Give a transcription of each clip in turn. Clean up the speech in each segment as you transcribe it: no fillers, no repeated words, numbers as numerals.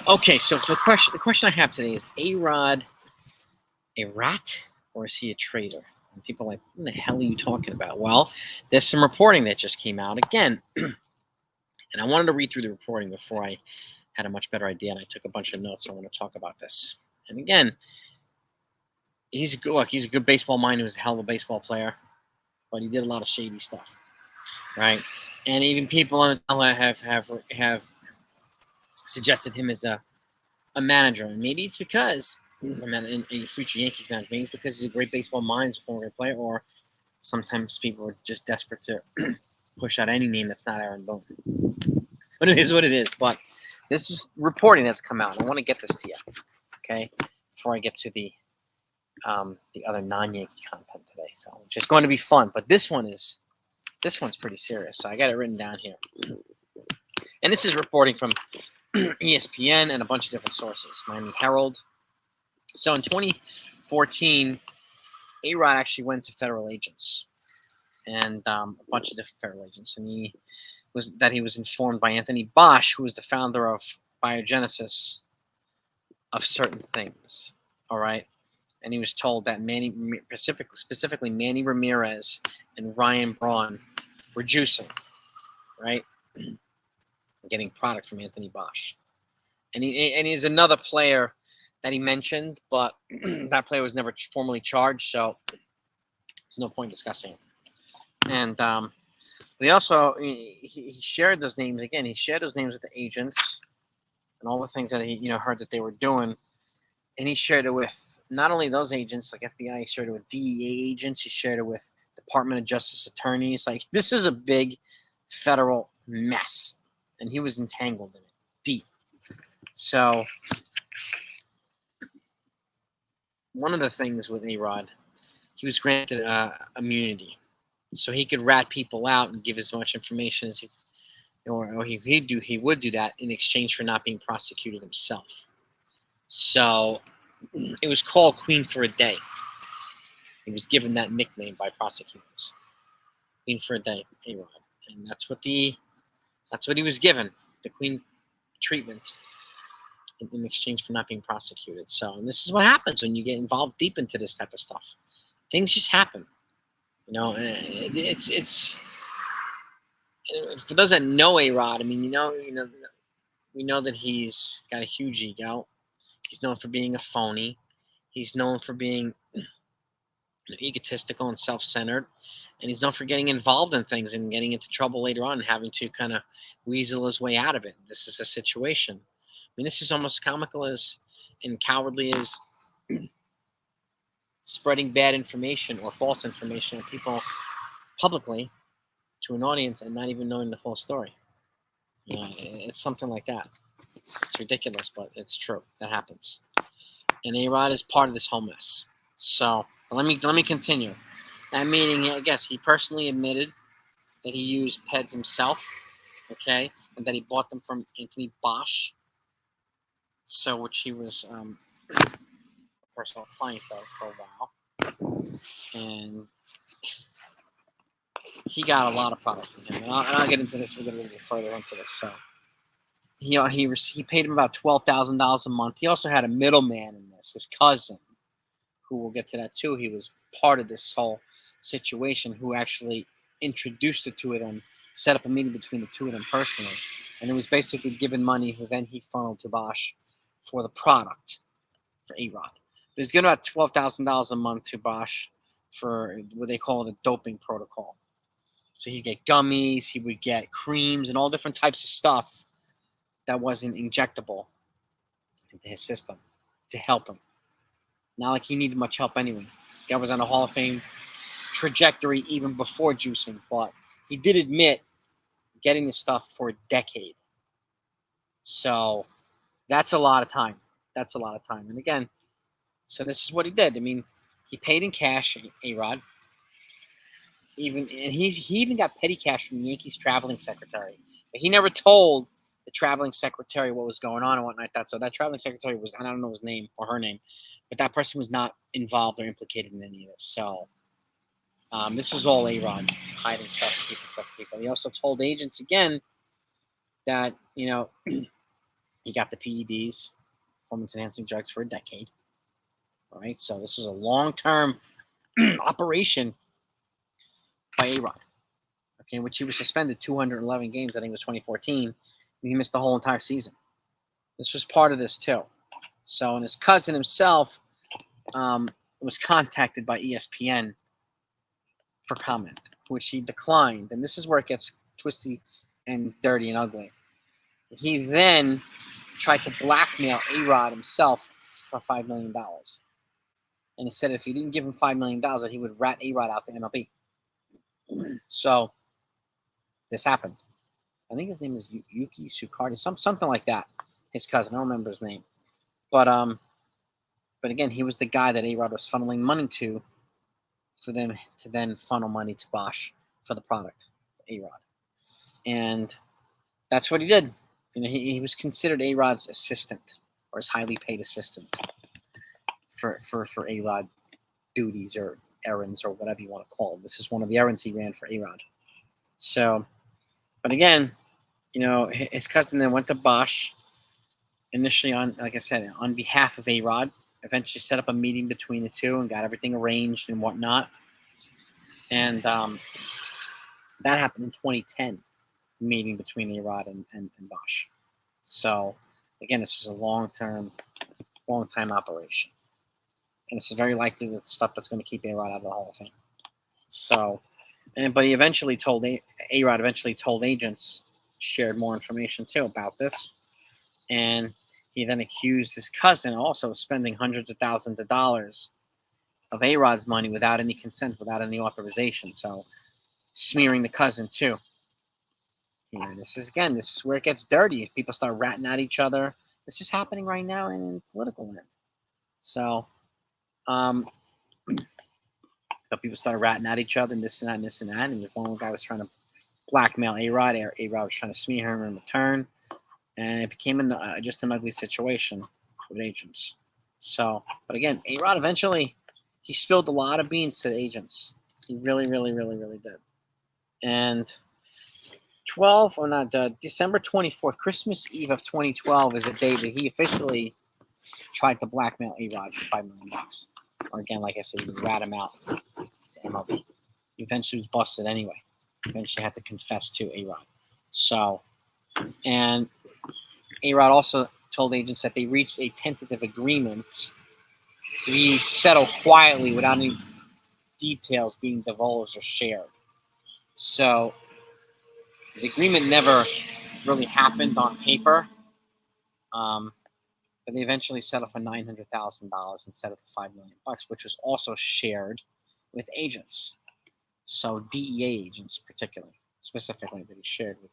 Okay, so the question I have today is: AROD a rat or is he a traitor? And people are like, what the hell are you talking about? Well, there's some reporting that just came out again, and I wanted to read through the reporting before I had a much better idea, and I took a bunch of notes. So I want to talk about this. And again, he's a good baseball mind. He was a hell of a baseball player, but he did a lot of shady stuff, right? And even people on the have suggested him as a manager, and maybe it's because a future Yankees manager. Maybe it's because he's a great baseball mind, he's a former great player, or sometimes people are just desperate to push out any name that's not Aaron Boone. But it is what it is. But this is reporting that's come out. I want to get this to you, okay, before I get to the other non-Yankee content today. So which is going to be fun. But this one's pretty serious. So I got it written down here, and this is reporting from ESPN and a bunch of different sources. Miami Herald. So in 2014, AROD actually went to federal agents and a bunch of different federal agents, and he was informed by Anthony Bosch, who was the founder of Biogenesis, of certain things. All right, and he was told that specifically Manny Ramirez and Ryan Braun were juicing, right, getting product from Anthony Bosch, and he's another player that he mentioned, but that player was never formally charged, so there's no point discussing it. And he also he shared those names again. He shared those names with the agents and all the things that he heard that they were doing, and he shared it with not only those agents like FBI. He shared it with DEA agents. He shared it with Department of Justice attorneys. Like, this is a big federal mess, and he was entangled in it deep. So one of the things with AROD, he was granted immunity, so he could rat people out and give as much information as he would do that in exchange for not being prosecuted himself. So it was called Queen for a Day. He was given that nickname by prosecutors, Queen for a Day, AROD, and that's what he was given, the Queen treatment, in exchange for not being prosecuted. So, and this is what happens when you get involved deep into this type of stuff. Things just happen. It's for those that know AROD. I mean, we know that he's got a huge ego. He's known for being a phony. He's known for being egotistical and self-centered, and he's known for getting involved in things and getting into trouble later on and having to kind of weasel his way out of it. This is a situation. I mean, this is almost comical as and cowardly as spreading bad information or false information to people publicly to an audience and not even knowing the full story. It's something like that. It's ridiculous, but it's true. That happens. And AROD is part of this whole mess. So let me continue. That meeting, I guess he personally admitted that he used PEDs himself, okay, and that he bought them from Anthony Bosch. So which he was a personal client of for a while, and he got a lot of product from him. And I'll get into this. We'll get a little bit further into this. So he paid him about $12,000 a month. He also had a middleman in this, his cousin, who we'll get to that too. He was part of this whole situation, who actually introduced the two of them, set up a meeting between the two of them personally, and it was basically given money who then he funneled to Bosch for the product for AROD. But he's getting about $12,000 a month to Bosch for what they call the doping protocol. So he'd get gummies, he would get creams, and all different types of stuff that wasn't injectable into his system to help him. Not like he needed much help anyway. The guy was on a Hall of Fame trajectory even before juicing, but he did admit getting this stuff for a decade. So that's a lot of time. And again, so this is what he did. I mean, he paid in cash, AROD. He even got petty cash from the Yankees traveling secretary. But he never told the traveling secretary what was going on and whatnot like that. So that traveling secretary was, I don't know his name or her name, but that person was not involved or implicated in any of this. So this was all AROD, hiding stuff from people. He also told agents again that, He got the PEDs, performance-enhancing drugs, for a decade. All right, so this was a long-term operation by AROD. Okay, in which he was suspended 211 games. I think it was 2014. And he missed the whole entire season. This was part of this too. So, and his cousin himself was contacted by ESPN for comment, which he declined. And this is where it gets twisty and dirty and ugly. He then tried to blackmail AROD himself for $5 million. And he said if he didn't give him $5 million, that he would rat AROD out the MLB. So this happened. I think his name is Yuki Sukardi, something like that. His cousin, I don't remember his name. But again, he was the guy that AROD was funneling money to, for them to then funnel money to Bosch for the product, AROD. And that's what he did. You know, he was considered AROD's assistant, or his highly paid assistant for AROD duties or errands or whatever you want to call it. This is one of the errands he ran for AROD. So, but again, you know, his cousin then went to Bosch initially on, like I said, on behalf of AROD. Eventually set up a meeting between the two and got everything arranged and whatnot. And that happened in 2010, meeting between AROD and Bosch. So, again, this is a long-time operation. And this is very likely the stuff that's going to keep AROD out of the Hall of Fame. So, but he eventually told, AROD eventually told agents, shared more information too about this. And he then accused his cousin also of spending hundreds of thousands of dollars of AROD's money without any consent, without any authorization. So, smearing the cousin too. You know, this is where it gets dirty. If people start ratting at each other, this is happening right now in political land. So, people started ratting at each other and this and that and this and that. And one guy was trying to blackmail AROD. AROD was trying to smear him in return. And it became just an ugly situation with agents. So, but again, AROD eventually, he spilled a lot of beans to the agents. He really, really, really, really did. And December 24th, Christmas Eve of 2012 is a day that he officially tried to blackmail AROD for $5 million. Or again, like I said, he would rat him out to MLB. He eventually was busted anyway. Eventually had to confess to AROD. So, and AROD also told agents that they reached a tentative agreement to be settled quietly without any details being divulged or shared. So, the agreement never really happened on paper, but they eventually settled for $900,000 instead of the $5 million, which was also shared with agents. So DEA agents, specifically, that he shared with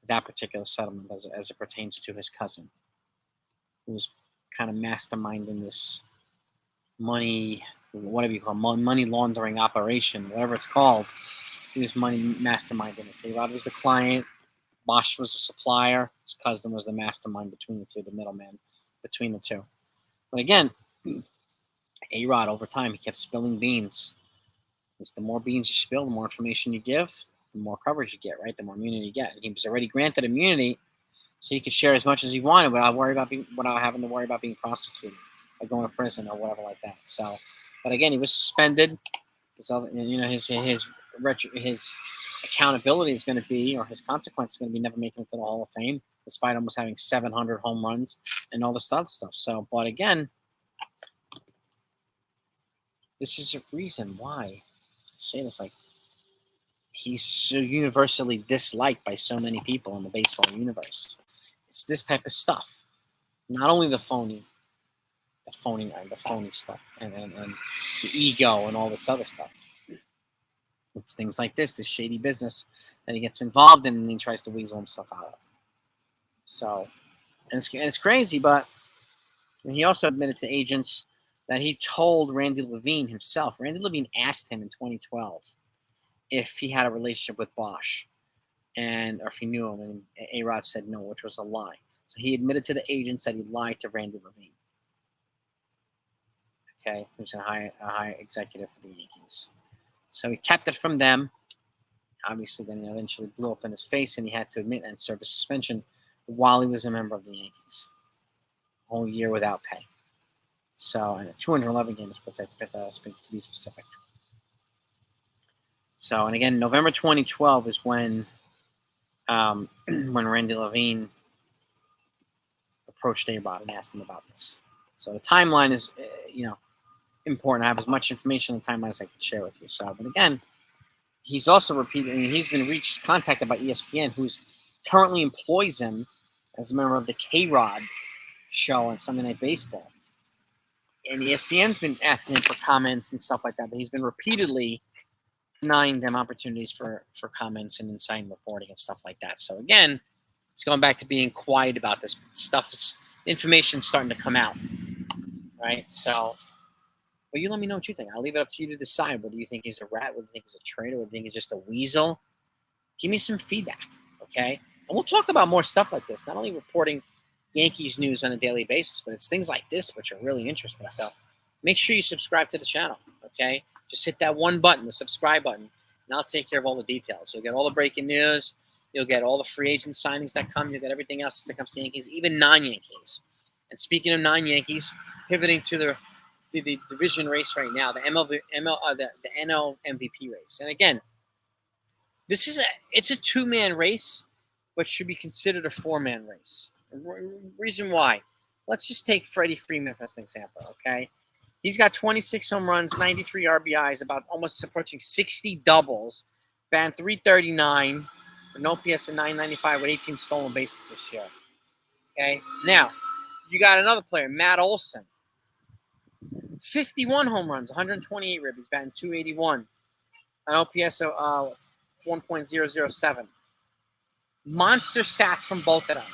that particular settlement as it pertains to his cousin, who was kind of masterminding this money, whatever you call it, money laundering operation, whatever it's called. He was masterminding this. AROD was the client, Bosch was the supplier, his cousin was the mastermind between the two, the middleman between the two. But again, AROD, over time, he kept spilling beans. Because the more beans you spill, the more information you give, the more coverage you get, right? The more immunity you get. And he was already granted immunity, so he could share as much as he wanted without having to worry about being prosecuted or going to prison or whatever like that. So, but again, he was suspended. So, you know, his accountability is going to be, or his consequence is going to be, never making it to the Hall of Fame, despite almost having 700 home runs and all this other stuff. So, but again, this is a reason why I say this. Like, he's so universally disliked by so many people in the baseball universe. It's this type of stuff, not only the phony stuff, and the ego and all this other stuff. It's things like this shady business that he gets involved in and he tries to weasel himself out of. So, and it's crazy, but he also admitted to agents that he told Randy Levine himself. Randy Levine asked him in 2012 if he had a relationship with Bosch, or if he knew him, and AROD said no, which was a lie. So he admitted to the agents that he lied to Randy Levine. Okay, who's a high executive for the Yankees. So he kept it from them. Obviously, then it eventually blew up in his face, and he had to admit and serve a suspension, while he was a member of the Yankees. A whole year without pay. So, 211 games, to be specific. So, and again, November 2012 is when Randy Levine approached AROD and asked him about this. So the timeline is, important. I have as much information on the timeline as I can share with you. So, but again, he's also repeating. He's been contacted by ESPN, who's currently employs him as a member of the KROD show on Sunday Night Baseball. And ESPN's been asking him for comments and stuff like that, but he's been repeatedly denying them opportunities for comments and insight and reporting and stuff like that. So again, it's going back to being quiet about this stuff. Information's starting to come out, right? So, well, you let me know what you think. I'll leave it up to you to decide whether you think he's a rat, whether you think he's a traitor, whether you think he's just a weasel. Give me some feedback, okay? And we'll talk about more stuff like this, not only reporting Yankees news on a daily basis, but it's things like this which are really interesting. So make sure you subscribe to the channel, okay? Just hit that one button, the subscribe button, and I'll take care of all the details. You'll get all the breaking news. You'll get all the free agent signings that come. You'll get everything else that comes to Yankees, even non-Yankees. And speaking of non-Yankees, pivoting to the division race right now, the NL MVP race. And again, it's a two-man race, but should be considered a four-man race. Reason why? Let's just take Freddie Freeman as an example, okay? He's got 26 home runs, 93 RBIs, about almost approaching 60 doubles, batting .339, an OPS of 995 with 18 stolen bases this year. Okay? Now, you got another player, Matt Olson. 51 home runs, 128 ribbies, batting .281, an OPS of 1.007. Monster stats from both of them.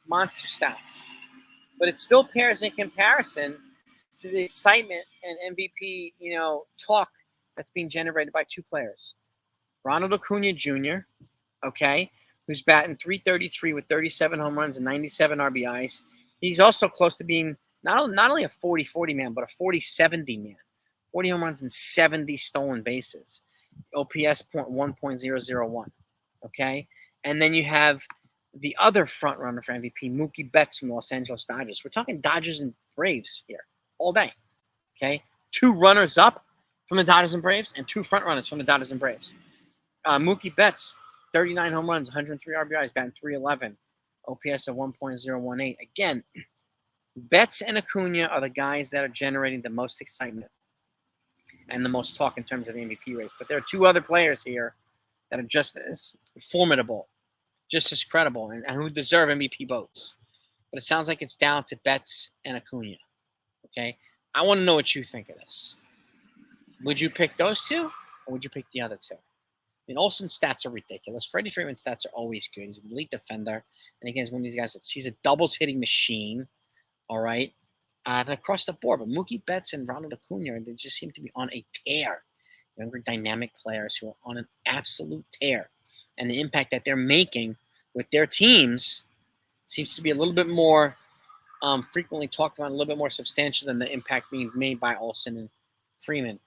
Monster stats. But it still pales in comparison to the excitement and MVP, talk that's being generated by two players. Ronald Acuna Jr., okay, who's batting .333 with 37 home runs and 97 RBIs. He's also close to being not only a 40-40 man, but a 40-70 man. 40 home runs and 70 stolen bases. OPS 1.001, okay? And then you have the other front runner for MVP, Mookie Betts from the Los Angeles Dodgers. We're talking Dodgers and Braves here all day, okay? Two runners up from the Dodgers and Braves and two front runners from the Dodgers and Braves. Mookie Betts, 39 home runs, 103 RBIs, batting .311, OPS of 1.018. Again, Betts and Acuna are the guys that are generating the most excitement and the most talk in terms of the MVP race. But there are two other players here that are just as formidable, just as credible, and who deserve MVP votes. But it sounds like it's down to Betts and Acuna. Okay? I want to know what you think of this. Would you pick those two, or would you pick the other two? I mean, Olsen's stats are ridiculous. Freddie Freeman's stats are always good. He's an elite defender. And again, he's one of these guys he's a doubles hitting machine. All right? And across the board. But Mookie Betts and Ronald Acuna, they just seem to be on a tear. Younger, dynamic players who are on an absolute tear. And the impact that they're making with their teams seems to be a little bit more frequently talked about, a little bit more substantial than the impact being made by Olsen and Freeman,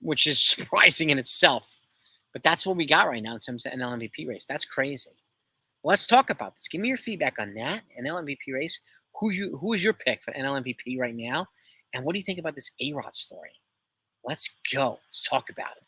which is surprising in itself. But that's what we got right now in terms of the NL MVP race. That's crazy. Let's talk about this. Give me your feedback on that NL MVP race. Who is your pick for NL MVP right now? And what do you think about this AROD story? Let's go. Let's talk about it.